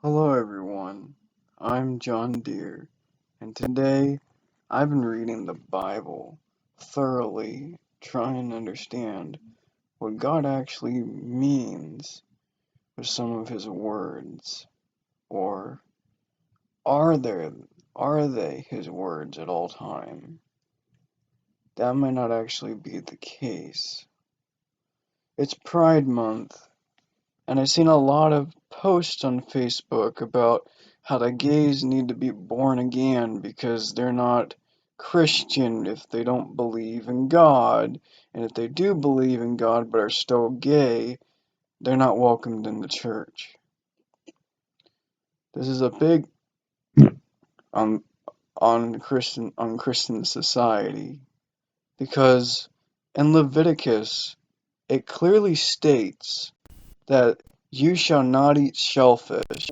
Hello everyone, I'm John Deere, and today I've been reading the Bible thoroughly, trying to understand what God actually means with some of his words, or are there are they his words at all time? That might not actually be the case. It's Pride Month, and I've seen a lot of posts on Facebook about how the gays need to be born again because they're not Christian if they don't believe in God. And if they do believe in God but are still gay, they're not welcomed in the church. This is a big on Christian society because in Leviticus it clearly states that you shall not eat shellfish,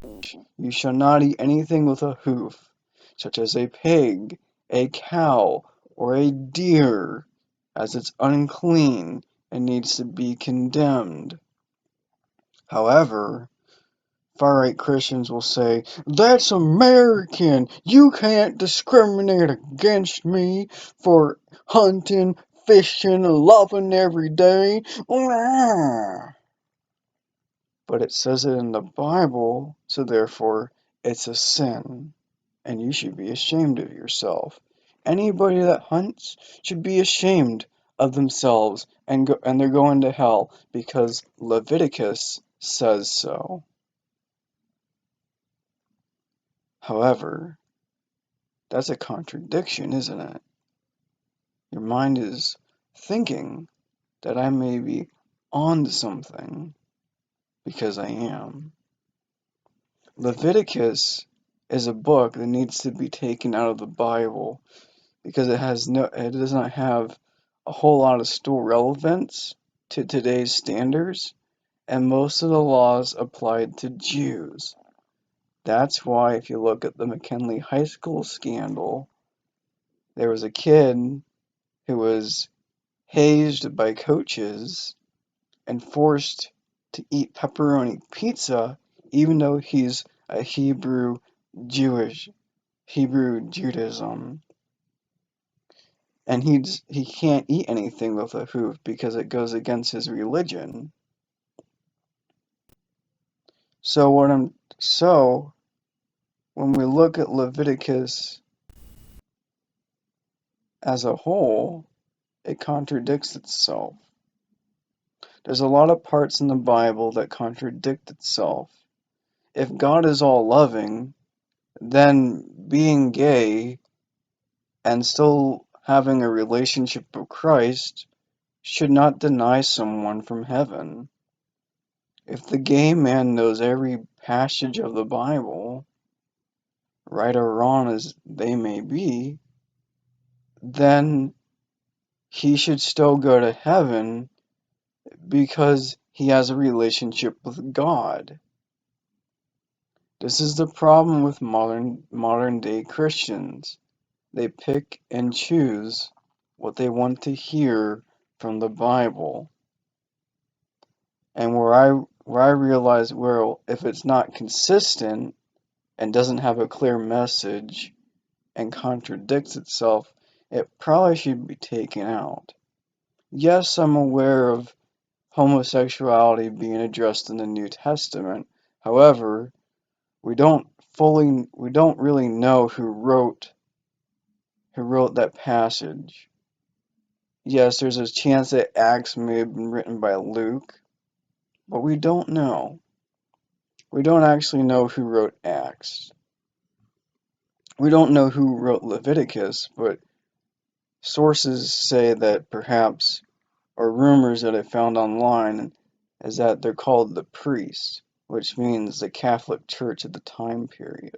you shall not eat anything with a hoof, such as a pig, a cow, or a deer, as it's unclean and needs to be condemned. However, far-right Christians will say, that's American! You can't discriminate against me for hunting, fishing, and loving every day. But it says it in the Bible, so therefore it's a sin, and you should be ashamed of yourself. Anybody that hunts should be ashamed of themselves, and they're going to hell because Leviticus says so. However, that's a contradiction, isn't it? Your mind is thinking that I may be onto something because I am. Leviticus is a book that needs to be taken out of the Bible because it does not have a whole lot of still relevance to today's standards, and most of the laws applied to Jews. That's why if you look at the McKinley High School scandal, there was a kid who was hazed by coaches and forced to eat pepperoni pizza even though he's a Hebrew Judaism, and he can't eat anything with a hoof because it goes against his religion. So when we look at Leviticus as a whole, it contradicts itself. There's a lot of parts in the Bible that contradict itself. If God is all loving, then being gay and still having a relationship with Christ should not deny someone from heaven. If the gay man knows every passage of the Bible, right or wrong as they may be, then he should still go to heaven because he has a relationship with God. This is the problem with modern day Christians. They pick and choose what they want to hear from the Bible. And where I realize if it's not consistent and doesn't have a clear message and contradicts itself, it probably should be taken out. Yes, I'm aware of homosexuality being addressed in the New Testament. However, we don't really know who wrote that passage. Yes, there's a chance that Acts may have been written by Luke, but we don't know. We don't actually know who wrote Acts. We don't know who wrote Leviticus, but sources say that perhaps, or rumors that I found online, is that they're called the priests, which means the Catholic Church at the time period.